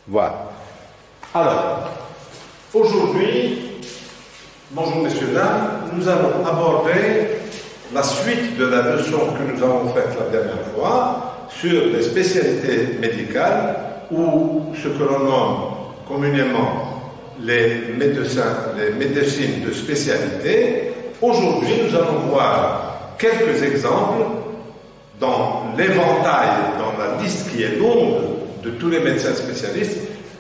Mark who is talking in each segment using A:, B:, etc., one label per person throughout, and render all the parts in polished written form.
A: Voilà. Alors, aujourd'hui, bonjour messieurs, dames, nous allons aborder la suite de la leçon que nous avons faite la dernière fois sur les spécialités médicales ou ce que l'on nomme communément les médecines de spécialité. Aujourd'hui, nous allons voir quelques exemples dans l'éventail, dans la liste qui est longue de tous les médecins spécialistes.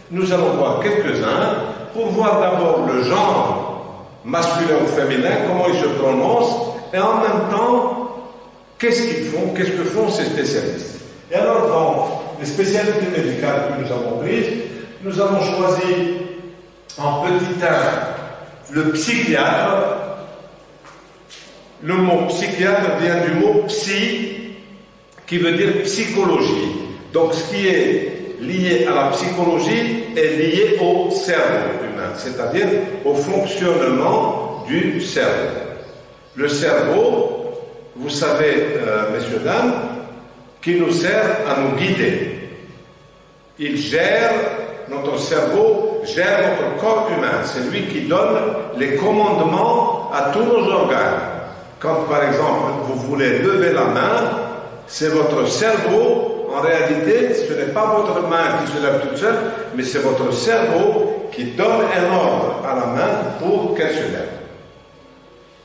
A: Nous allons voir quelques-uns pour voir d'abord le genre masculin ou féminin, comment ils se prononcent, et en même temps, qu'est-ce qu'ils font, qu'est-ce que font ces spécialistes. Et alors, dans les spécialités médicales que nous avons prises, nous avons choisi en petit 1 le psychiatre. Le mot psychiatre vient du mot psy, qui veut dire psychologie. Donc, ce qui est lié à la psychologie est lié au cerveau humain, c'est-à-dire au fonctionnement du cerveau. Le cerveau, vous savez, messieurs, dames, qui nous sert à nous guider. Il gère, notre cerveau gère notre corps humain. C'est lui qui donne les commandements à tous nos organes. Quand, par exemple, vous voulez lever la main, c'est votre cerveau. En réalité, ce n'est pas votre main qui se lève toute seule, mais c'est votre cerveau qui donne un ordre à la main pour qu'elle se lève.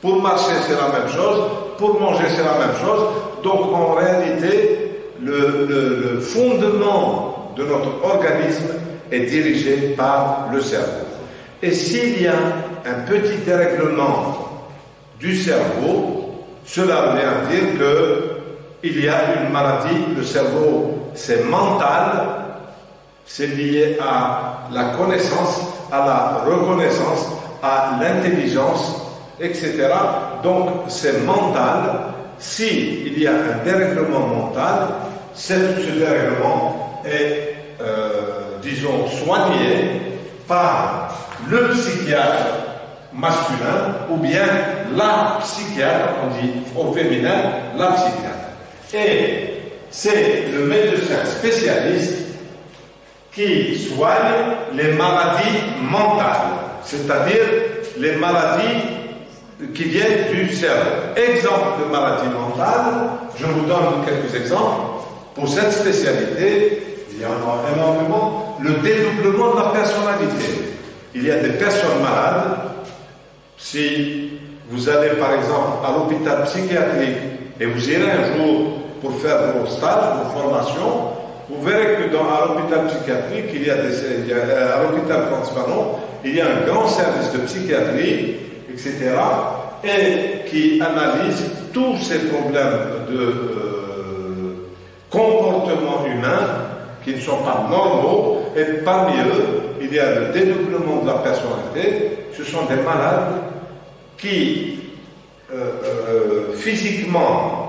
A: Pour marcher, c'est la même chose. Pour manger, c'est la même chose. Donc, en réalité, le fondement de notre organisme est dirigé par le cerveau. Et s'il y a un petit dérèglement du cerveau, cela vient dire qu'il y a une maladie. Le cerveau, c'est mental, c'est lié à la connaissance, à la reconnaissance, à l'intelligence, etc. Donc, c'est mental. S'il y a un dérèglement mental, ce dérèglement est, disons, soigné par le psychiatre masculin ou bien la psychiatre, on dit au féminin, la psychiatre. Et c'est le médecin spécialiste qui soigne les maladies mentales, c'est-à-dire les maladies qui viennent du cerveau. Exemple de maladie mentale, je vous donne quelques exemples. Pour cette spécialité, il y en a énormément, le dédoublement de la personnalité. Il y a des personnes malades. Si vous allez par exemple à l'hôpital psychiatrique et vous irez un jour pour faire vos stages, vos formations, vous verrez que à l'hôpital psychiatrique, à l'hôpital Frantz Fanon, il y a un grand service de psychiatrie, etc., et qui analyse tous ces problèmes de comportement humain qui ne sont pas normaux, et parmi eux, il y a le dédoublement de la personnalité. Ce sont des malades qui, physiquement,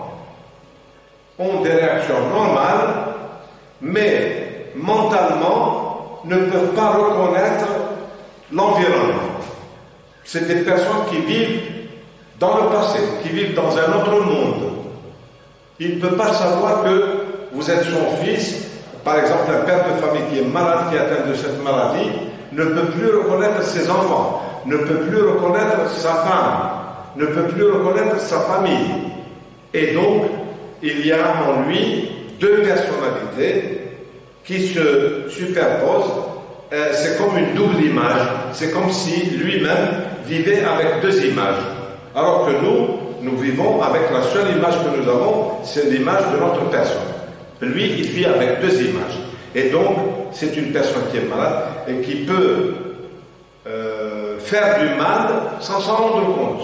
A: ont des réactions normales, mais mentalement ne peuvent pas reconnaître l'environnement. C'est des personnes qui vivent dans le passé, qui vivent dans un autre monde. Il ne peut pas savoir que vous êtes son fils. Par exemple, un père de famille qui est malade, qui est atteint de cette maladie, ne peut plus reconnaître ses enfants, ne peut plus reconnaître sa femme, ne peut plus reconnaître sa famille. Et donc, il y a en lui deux personnalités qui se superposent. C'est comme une double image. C'est comme si lui-même vivait avec deux images. Alors que nous vivons avec la seule image que nous avons, c'est l'image de notre personne. Lui, il vit avec deux images. Et donc, c'est une personne qui est malade et qui peut faire du mal sans s'en rendre compte.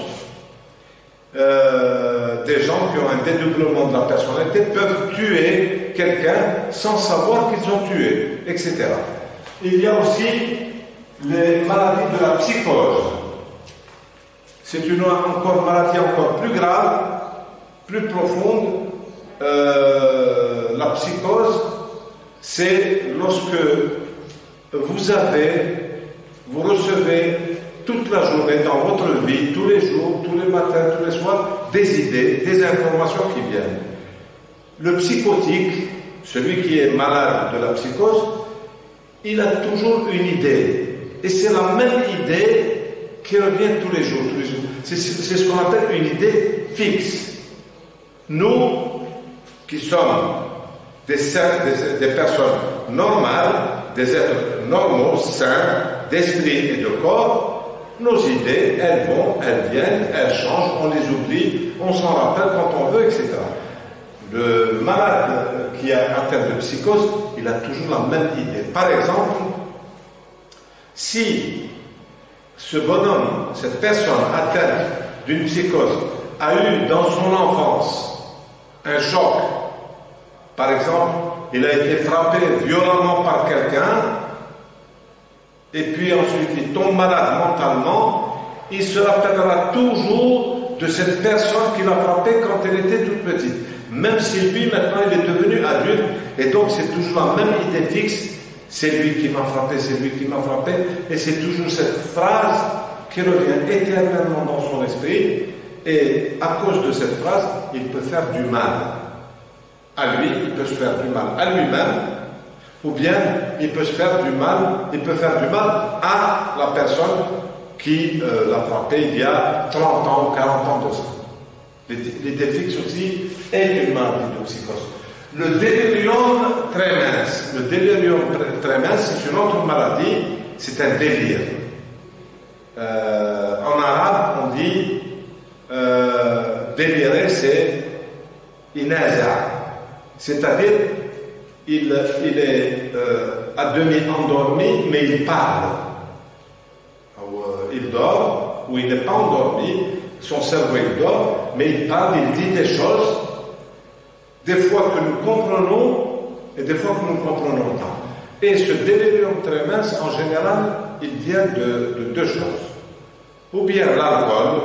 A: Des gens qui ont un dédoublement de la personnalité peuvent tuer quelqu'un sans savoir qu'ils ont tué, etc. Il y a aussi les maladies de la psychose. C'est une maladie encore plus grave, plus profonde. La psychose, c'est lorsque vous recevez toute la journée dans votre vie, tous les jours, tous les matins, tous les soirs, des idées, des informations qui viennent. Le psychotique, celui qui est malade de la psychose, il a toujours une idée. Et c'est la même idée qui revient tous les jours. C'est ce qu'on appelle une idée fixe. Nous, qui sommes des personnes normales, des êtres normaux, sains, d'esprit et de corps, nos idées, elles vont, elles viennent, elles changent, on les oublie, on s'en rappelle quand on veut, etc. Le malade qui a atteint de psychose, il a toujours la même idée. Par exemple, si ce bonhomme, cette personne atteinte d'une psychose, a eu dans son enfance un choc, par exemple, il a été frappé violemment par quelqu'un, et puis ensuite il tombe malade mentalement, il se rappellera toujours de cette personne qui l'a frappé quand elle était toute petite. Même si lui, maintenant, il est devenu adulte, et donc c'est toujours la même idée fixe, c'est lui qui m'a frappé, c'est lui qui m'a frappé, et c'est toujours cette phrase qui revient éternellement dans son esprit, et à cause de cette phrase, il peut faire du mal à lui, il peut se faire du mal à lui-même, ou bien il peut se faire du mal, il peut faire du mal à la personne qui l'a frappé il y a 30 ans, 40 ans de ça. L'idée fixe aussi est une maladie de psychose. Le délirium tremens. Le délirium tremens, c'est une autre maladie, c'est un délire. En arabe, on dit délirer, c'est inaza. C'est-à-dire, il est à demi endormi, mais il parle. Il dort, ou il n'est pas endormi, son cerveau il dort, mais il parle, il dit des choses, des fois que nous comprenons, et des fois que nous ne comprenons pas. Et ce délirium tremens, en général, il vient de deux choses. Ou bien l'alcool,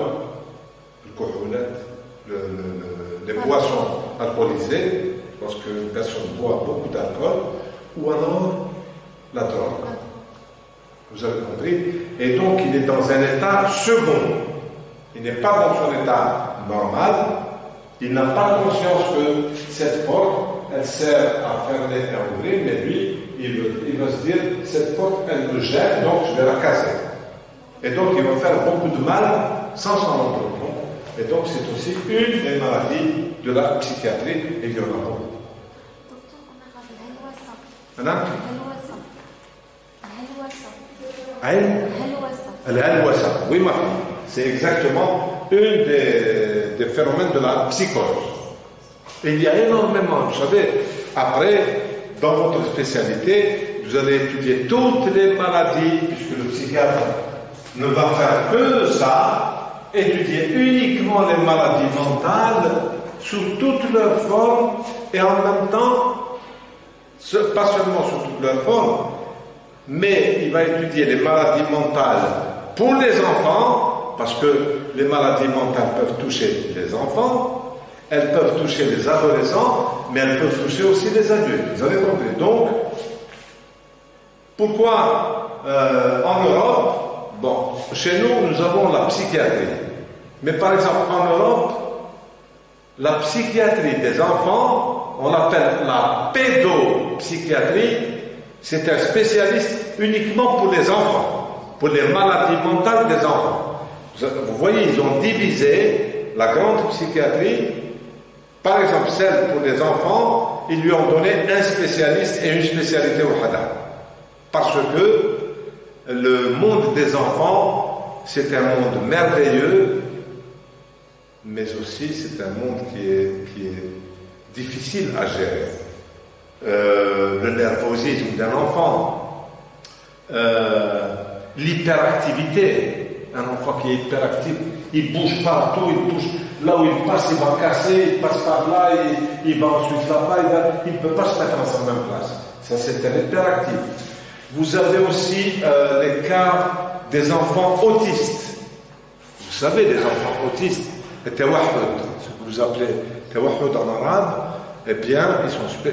A: les boissons alcoolisées, lorsqu'une personne boit beaucoup d'alcool, ou alors la drogue. Vous avez compris? Et donc il est dans un état second. Il n'est pas dans son état normal. Il n'a pas conscience que cette porte, elle sert à fermer et à ouvrir, mais lui, il va se dire, cette porte, elle me gêne, donc je vais la casser. Et donc il va faire beaucoup de mal sans s'en rendre compte. Et donc c'est aussi une des maladies de la psychiatrie, et il y en a beaucoup. Oui, ma fille. C'est exactement une des phénomènes de la psychose. Et il y a énormément, vous savez, après, dans votre spécialité, vous allez étudier toutes les maladies, puisque le psychiatre ne va faire que ça, étudier uniquement les maladies mentales sous toutes leurs formes, et en même temps, pas seulement sous toutes leurs formes, mais il va étudier les maladies mentales pour les enfants, parce que les maladies mentales peuvent toucher les enfants, elles peuvent toucher les adolescents, mais elles peuvent toucher aussi les adultes. Vous avez compris? Donc, pourquoi en Europe, bon, chez nous, nous avons la psychiatrie. Mais par exemple, en Europe, la psychiatrie des enfants, on l'appelle la pédopsychiatrie, c'est un spécialiste uniquement pour les enfants, pour les maladies mentales des enfants. Vous voyez, ils ont divisé la grande psychiatrie, par exemple celle pour les enfants, ils lui ont donné un spécialiste et une spécialité au Hada. Parce que le monde des enfants, c'est un monde merveilleux, mais aussi c'est un monde qui est difficile à gérer. Le nervosisme d'un enfant, l'hyperactivité. Un enfant qui est hyperactif, il bouge partout, il bouge là où il passe, il va casser, il passe par là, il va ensuite là-bas, il ne peut pas se mettre à sa même place. Ça, c'est un hyperactif. Vous avez aussi les cas des enfants autistes. Vous savez, les enfants autistes, les tawahhud, ce que vous appelez tawahhud en arabe, eh bien,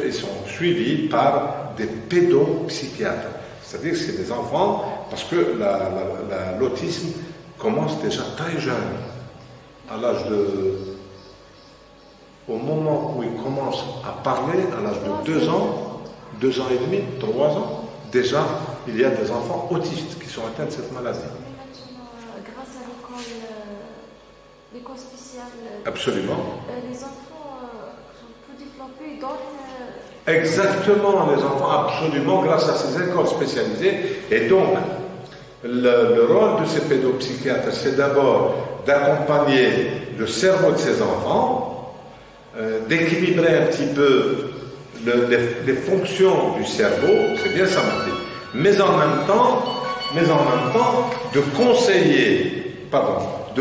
A: ils sont suivis par des pédopsychiatres. C'est-à-dire que c'est des enfants, parce que l'autisme commence déjà très jeune, à l'âge au moment où il commence à parler, à l'âge de 2 ans, 2 ans et demi, 3 ans, déjà, il y a des enfants autistes qui sont atteints de cette maladie.
B: Mais maintenant, grâce à l'école spéciale,
A: Absolument.
B: les enfants sont plus développés, d'autres...
A: Exactement, les enfants, absolument, grâce à ces écoles spécialisées. Et donc, le rôle de ces pédopsychiatres, c'est d'abord d'accompagner le cerveau de ces enfants, d'équilibrer un petit peu les fonctions du cerveau, c'est bien ça, Martin, mais en même temps, de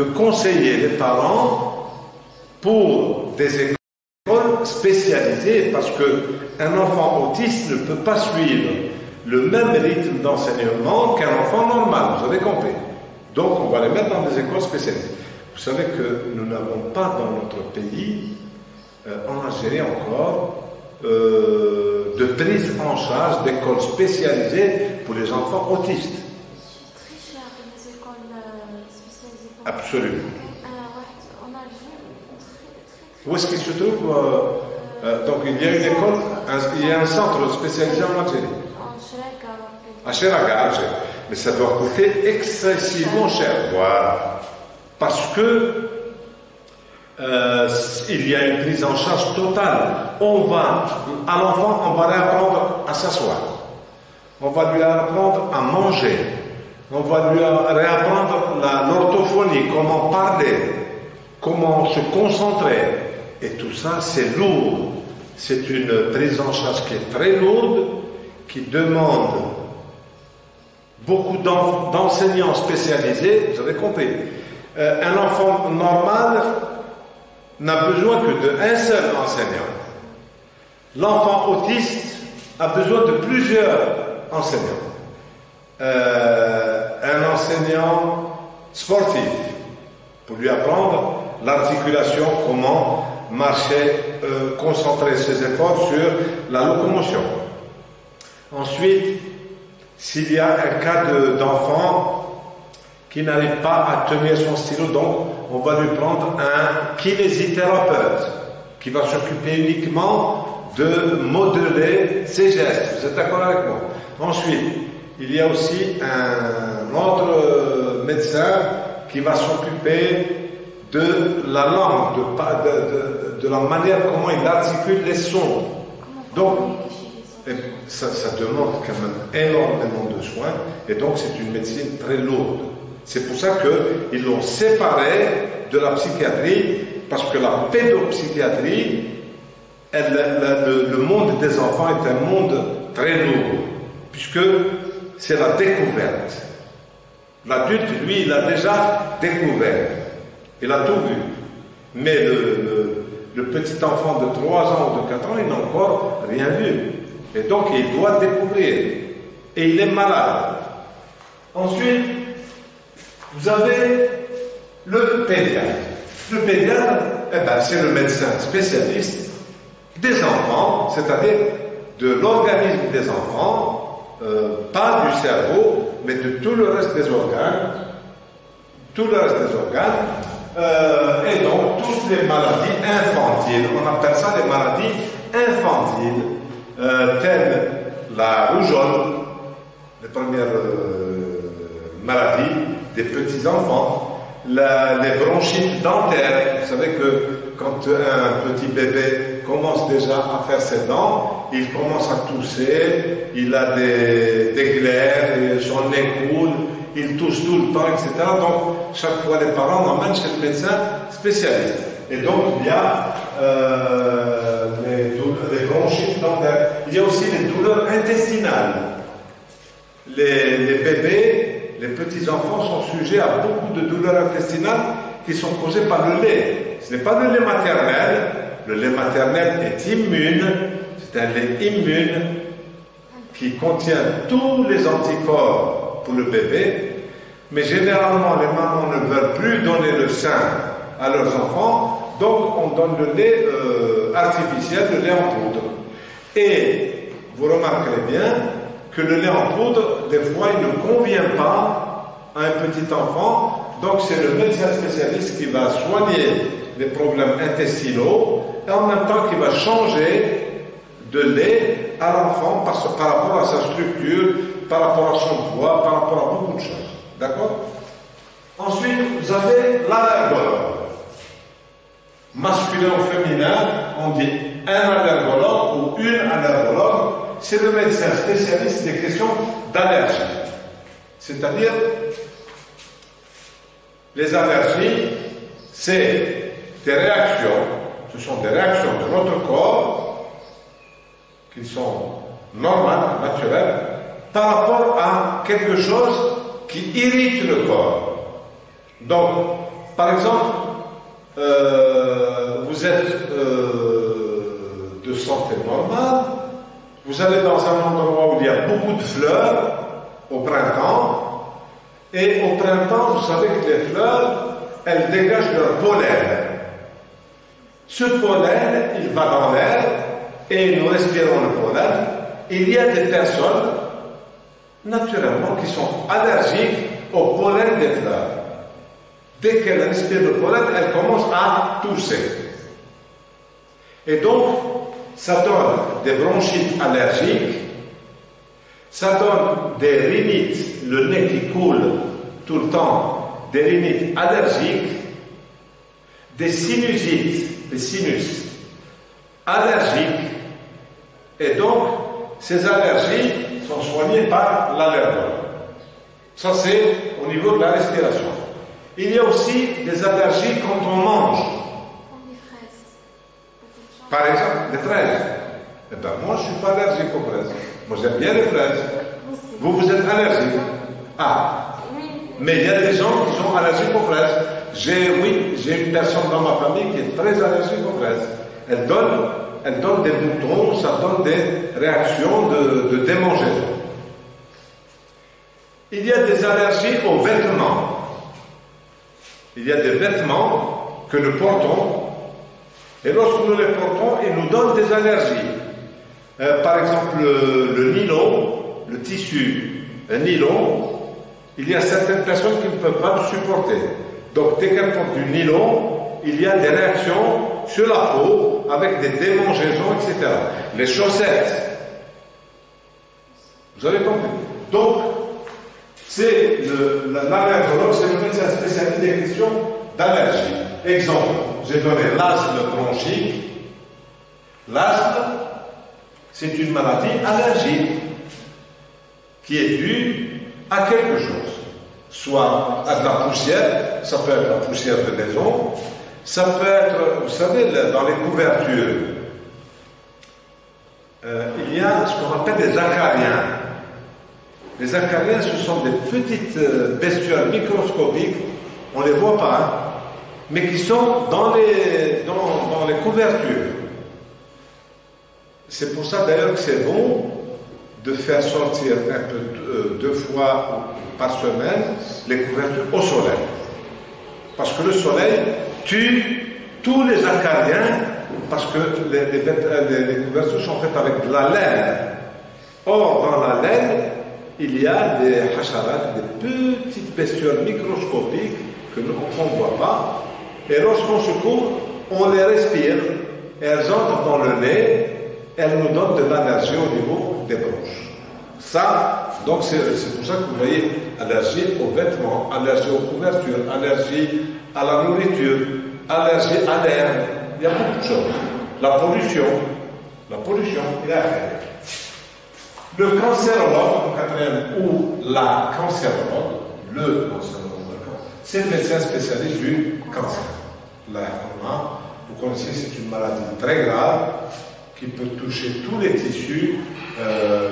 A: conseiller les parents pour des écoles spécialisées, parce qu'un enfant autiste ne peut pas suivre le même rythme d'enseignement qu'un enfant normal, vous avez compris. Donc on va les mettre dans des écoles spécialisées. Vous savez que nous n'avons pas dans notre pays, en Algérie encore, de prise en charge d'écoles spécialisées pour les enfants autistes.
B: C'est très cher les écoles spécialisées.
A: Absolument.
B: En Algérie,
A: Où est-ce qu'il se trouve donc il y a une école, il y a un centre spécialisé en Algérie. À Cheraga, mais ça doit coûter excessivement cher. Voilà. Parce que il y a une prise en charge totale. À l'enfant, on va réapprendre à s'asseoir. On va lui apprendre à manger. On va lui réapprendre l'orthophonie, comment parler, comment se concentrer. Et tout ça, c'est lourd. C'est une prise en charge qui est très lourde, qui demande beaucoup d'enseignants spécialisés, vous avez compris. Un enfant normal n'a besoin que d'un seul enseignant. L'enfant autiste a besoin de plusieurs enseignants. Un enseignant sportif pour lui apprendre l'articulation, comment marcher, concentrer ses efforts sur la locomotion. Ensuite, s'il y a un cas d'enfant qui n'arrive pas à tenir son stylo, donc on va lui prendre un kinésithérapeute qui va s'occuper uniquement de modeler ses gestes. Vous êtes d'accord avec moi? Ensuite, il y a aussi un autre médecin qui va s'occuper de la langue, de la manière comment il articule les sons. Donc, ça demande quand même énormément de soins, et donc c'est une médecine très lourde. C'est pour ça qu'ils l'ont séparé de la psychiatrie, parce que la pédopsychiatrie, le monde des enfants est un monde très lourd, puisque c'est la découverte. L'adulte, lui, il a déjà découvert, il a tout vu. Mais le petit enfant de 3 ans ou de 4 ans, il n'a encore rien vu. Et donc, il doit découvrir. Et il est malade. Ensuite, vous avez le pédiatre. Le pédiatre, c'est le médecin spécialiste des enfants, c'est-à-dire de l'organisme des enfants, pas du cerveau, mais de tout le reste des organes. Tout le reste des organes. Et donc, toutes les maladies infantiles, on appelle ça des maladies infantiles, telles la rougeole, les premières maladies des petits-enfants, les bronchites dentaires. Vous savez que quand un petit bébé commence déjà à faire ses dents, il commence à tousser, il a des glaires, son nez coule, il tousse tout le temps, etc. Donc, chaque fois, les parents l'emmènent chez le médecin spécialiste. Et donc, il y a les bronchites dentaires. Il y a aussi les douleurs intestinales. Les bébés, les petits-enfants sont sujets à beaucoup de douleurs intestinales qui sont causées par le lait. Ce n'est pas le lait maternel. Le lait maternel est immune. C'est un lait immune qui contient tous les anticorps pour le bébé. Mais généralement, les mamans ne veulent plus donner le sein à leurs enfants, donc on donne le lait artificiel, le lait en poudre. Et vous remarquerez bien que le lait en poudre, des fois, il ne convient pas à un petit enfant, donc c'est le médecin spécialiste qui va soigner les problèmes intestinaux et en même temps qui va changer de lait à l'enfant par rapport à sa structure, par rapport à son poids, par rapport à beaucoup de choses. D'accord? Ensuite, vous avez l'allergologue. Masculin ou féminin, on dit un allergologue ou une allergologue. C'est le médecin spécialiste des questions d'allergie. C'est-à-dire, les allergies, c'est des réactions, ce sont des réactions de notre corps qui sont normales, naturelles, par rapport à quelque chose qui irrite le corps. Donc, par exemple, vous êtes de santé normale, vous allez dans un endroit où il y a beaucoup de fleurs au printemps, et au printemps, vous savez que les fleurs, elles dégagent leur pollen. Ce pollen, il va dans l'air, et nous respirons le pollen. Il y a des personnes, naturellement, qui sont allergiques au pollen des fleurs. Dès qu'elles respirent le pollen, elles commencent à tousser. Et donc, ça donne des bronchites allergiques, ça donne des rhinites, le nez qui coule tout le temps, des rhinites allergiques, des sinusites, des sinus allergiques, et donc ces allergies sont soignées par l'allergologue. Ça c'est au niveau de la respiration. Il y a aussi des allergies quand on mange.
B: Comme les fraises.
A: Par exemple, les fraises. Eh bien, moi, je ne suis pas allergique aux fraises. Moi, j'aime bien les fraises. Vous, vous êtes allergique. Ah. Mais il y a des gens qui sont allergiques aux fraises. J'ai une personne dans ma famille qui est très allergique aux fraises. Elle donne des boutons, ça donne des réactions de démangeaison. Il y a des allergies aux vêtements. Il y a des vêtements que nous portons, et lorsque nous les portons, ils nous donnent des allergies. Par exemple, le nylon, le tissu nylon, il y a certaines personnes qui ne peuvent pas le supporter. Donc, dès qu'elles portent du nylon, il y a des réactions sur la peau, avec des démangeaisons, etc. Les chaussettes. Vous avez compris? Donc, c'est l'allergologue, c'est le médecin spécialiste des questions d'allergie. Exemple, j'ai donné l'asthme bronchique. L'asthme, c'est une maladie allergique qui est due à quelque chose. Soit à de la poussière, ça peut être la poussière de maison, ça peut être, vous savez, dans les couvertures, il y a ce qu'on appelle des acariens. Les acariens, ce sont des petites bestioles microscopiques, on ne les voit pas, mais qui sont dans les couvertures. C'est pour ça d'ailleurs que c'est bon de faire sortir un peu 2 fois par semaine les couvertures au soleil. Parce que le soleil tue tous les acariens, parce que les couvertures sont faites avec de la laine. Or, dans la laine, il y a des hacharats, des petites bestioles microscopiques qu'on ne voit pas. Et lorsqu'on se couvre, on les respire. Elles entrent dans le nez, elles nous donnent de l'allergie au niveau des bronches. Ça, donc c'est pour ça que vous voyez allergie aux vêtements, allergie aux couvertures, allergie à la nourriture, allergie à l'air. Il y a beaucoup de choses. La pollution, il y a rien. Le cancérologue, ou la cancérologue, c'est le médecin spécialiste du cancer. Là, vous connaissez, c'est une maladie très grave qui peut toucher tous les tissus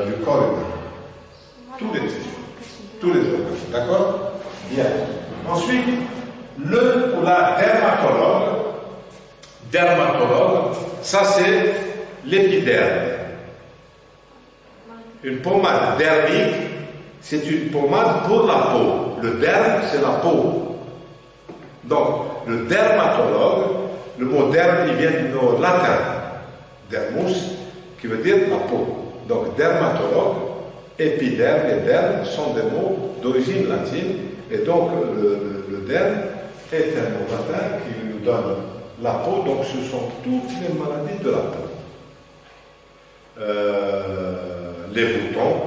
A: du corps humain. Tous les tissus, tous les organes. D'accord? Bien. Ensuite, le ou la dermatologue, ça c'est l'épiderme. Une pommade dermique, c'est une pommade pour la peau. Le derme, c'est la peau. Donc, le dermatologue, le mot derme, il vient du mot latin, dermus, qui veut dire la peau. Donc, dermatologue, épiderme et derme sont des mots d'origine latine, et donc le derme est un mot latin qui nous donne la peau, donc ce sont toutes les maladies de la peau. les boutons,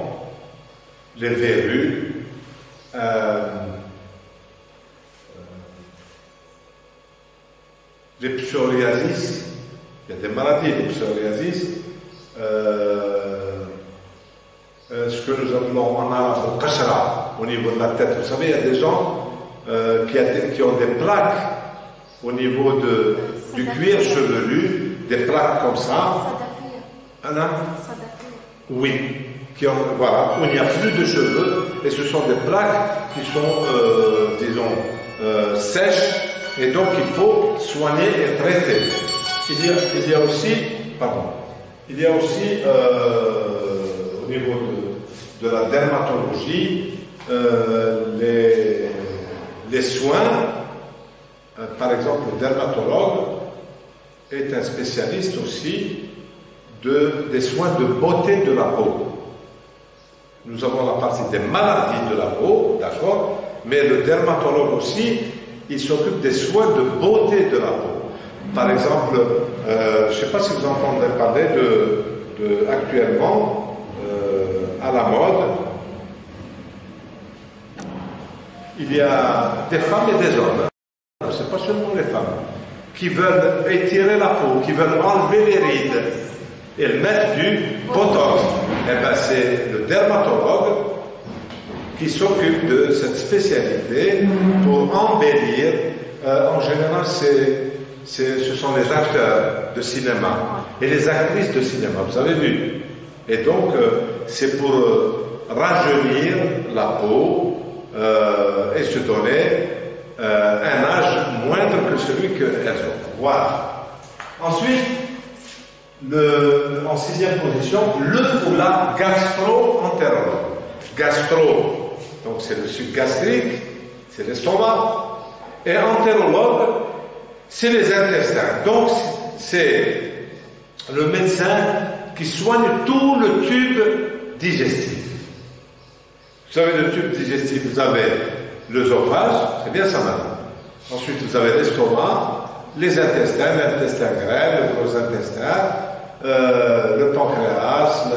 A: les verrues, les psoriasis, il y a des maladies, les psoriasis, ce que nous appelons en arabe le qashra, au niveau de la tête. Vous savez, il y a des gens qui ont des plaques au niveau du cuir chevelu, des plaques comme ça. Hein? Oui, voilà, où il n'y a plus de cheveux, et ce sont des plaques qui sont, disons, sèches, et donc il faut soigner et traiter. Il y a aussi, au niveau de la dermatologie, les soins. Par exemple, le dermatologue est un spécialiste aussi des soins de beauté de la peau. Nous avons la partie des maladies de la peau, d'accord, mais le dermatologue aussi, il s'occupe des soins de beauté de la peau. Par exemple, je ne sais pas si vous entendez parler actuellement, à la mode, il y a des femmes et des hommes, c'est pas seulement les femmes, qui veulent étirer la peau, qui veulent enlever les rides et mettre du botox. Eh bien, c'est le dermatologue qui s'occupe de cette spécialité pour embellir. En général, ce sont les acteurs de cinéma et les actrices de cinéma, vous avez vu. Et donc, c'est pour rajeunir la peau et se donner un âge moindre que celui qu'elles ont. Voilà. Ensuite, en sixième position, le ou la gastro-entérologue. Gastro, donc c'est le suc gastrique, c'est l'estomac. Et entérologue, c'est les intestins. Donc c'est le médecin qui soigne tout le tube digestif. Vous savez, le tube digestif, vous avez l'œsophage, c'est bien ça maintenant. Ensuite, vous avez l'estomac, les intestins, l'intestin grêle, le gros intestin, le pancréas,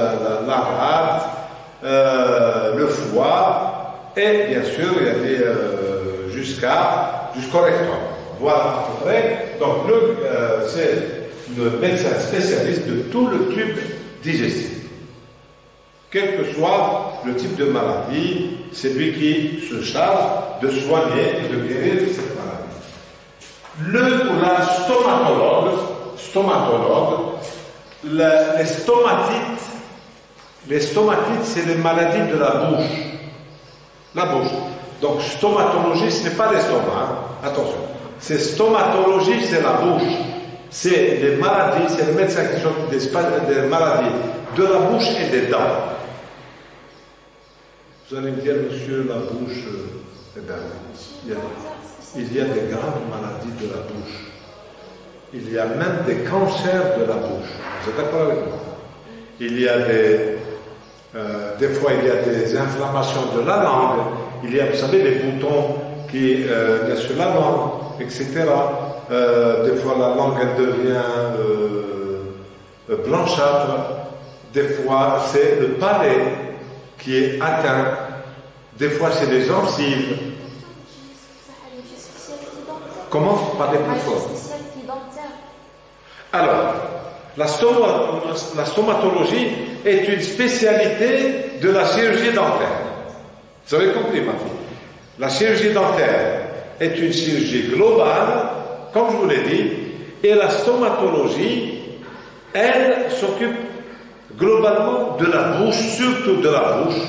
A: la rate, le foie, et bien sûr, il y a des jusqu'au rectum. Voilà à peu près. Donc, c'est le médecin spécialiste de tout le tube digestif. Quel que soit le type de maladie, c'est lui qui se charge de soigner et de guérir cette maladie. Le ou la stomatologue, les stomatites, c'est les maladies de la bouche. La bouche. Donc, stomatologie, ce n'est pas l'estomac, hein. Attention. C'est stomatologie, c'est la bouche. C'est les maladies, c'est le médecin qui s'occupe des maladies de la bouche et des dents. Vous allez me dire, monsieur, la bouche, eh bien, il y a des graves maladies de la bouche. Il y a même des cancers de la bouche. Vous êtes d'accord avec moi? Il y a des fois, il y a des inflammations de la langue. Il y a, vous savez, les boutons qui il y a sur la langue, etc. Des fois, la langue, elle devient blanchâtre. Des fois, c'est le palais qui est atteint. Des fois, c'est les gencives. Comment parler plus fort? Alors, la stomatologie est une spécialité de la chirurgie dentaire. Vous avez compris, ma fille? La chirurgie dentaire est une chirurgie globale, comme je vous l'ai dit, et la stomatologie, elle s'occupe globalement de la bouche, surtout de la bouche,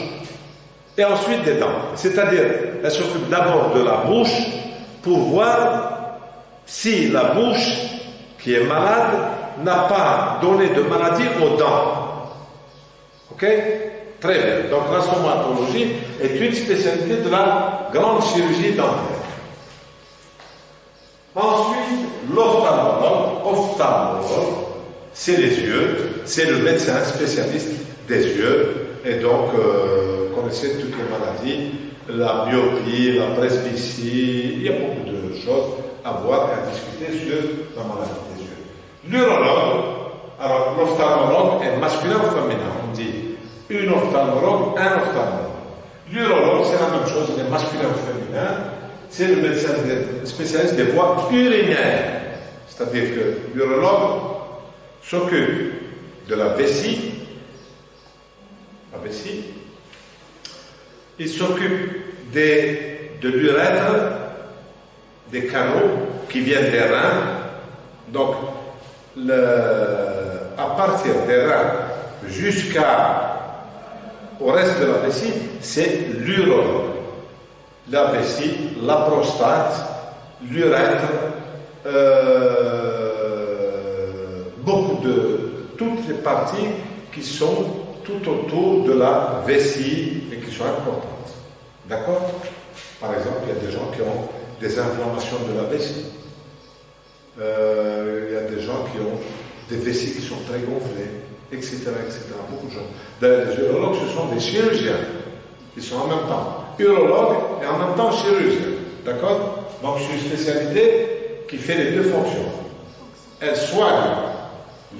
A: et ensuite des dents. C'est-à-dire, elle s'occupe d'abord de la bouche pour voir si la bouche qui est malade n'a pas donné de maladie aux dents. Ok? Très bien. Donc la stomatologie est une spécialité de la grande chirurgie dentaire. Ensuite, l'ophtalmologue, c'est les yeux, c'est le médecin spécialiste des yeux, et donc vous connaissez toutes les maladies, la myopie, la presbytie, il y a beaucoup de choses à voir et à discuter sur la maladie des yeux. L'urologue, Alors, l'ophtalmologue est masculin ou féminin? On dit une ophtalmologue, un ophtalmologue. L'urologue, c'est la même chose, il est masculin ou féminin. C'est le médecin spécialiste des voies urinaires. C'est-à-dire que l'urologue s'occupe de la vessie. Il s'occupe de l'urètre, des canaux qui viennent des reins. Donc, à partir des reins jusqu'au reste de la vessie, c'est l'urologue. La vessie, la prostate, l'urètre, toutes les parties qui sont tout autour de la vessie et qui sont importantes. D'accord? Par exemple, il y a des gens qui ont des inflammations de la vessie. Il y a des gens qui ont des vessies qui sont très gonflées, etc., etc. Beaucoup de gens. D'ailleurs, les urologues, ce sont des chirurgiens. Ils sont en même temps urologues et en même temps chirurgiens. D'accord? Donc, c'est une spécialité qui fait les deux fonctions. Elle soigne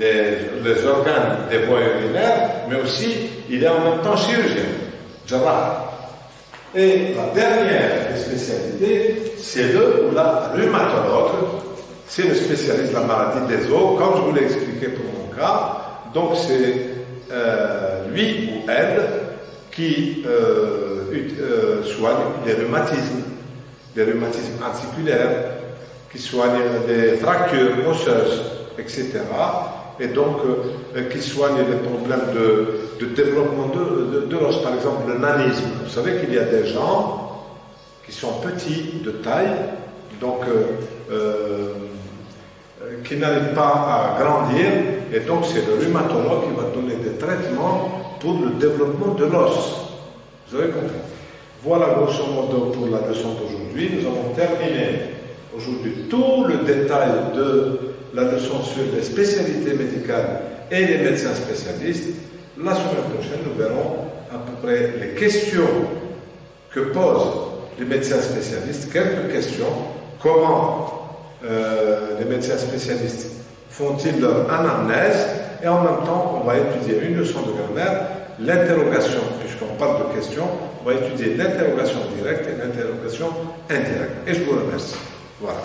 A: les organes des voies urinaires, mais aussi, il est en même temps chirurgien. Jarrah. Et la dernière spécialité, c'est la rhumatologue. C'est le spécialiste de la maladie des os, comme je vous l'ai expliqué pour mon cas. Donc c'est lui ou elle qui soigne les rhumatismes articulaires, qui soigne les fractures osseuses, etc. Et donc qui soigne les problèmes de développement de l'os, par exemple le nanisme. Vous savez qu'il y a des gens qui sont petits de taille, donc qui n'arrivent pas à grandir, et donc c'est le rhumatologue qui va donner des traitements pour le développement de l'os. Vous avez compris? Voilà grosso modo pour la leçon d'aujourd'hui. Nous avons terminé aujourd'hui tout le détail de la leçon sur les spécialités médicales et les médecins spécialistes. La semaine prochaine, nous verrons à peu près les questions que posent les médecins spécialistes, quelques questions, comment les médecins spécialistes font-ils leur anamnèse, et en même temps, on va étudier une leçon de grammaire, l'interrogation, puisqu'on parle de questions, on va étudier l'interrogation directe et l'interrogation indirecte. Et je vous remercie. Voilà.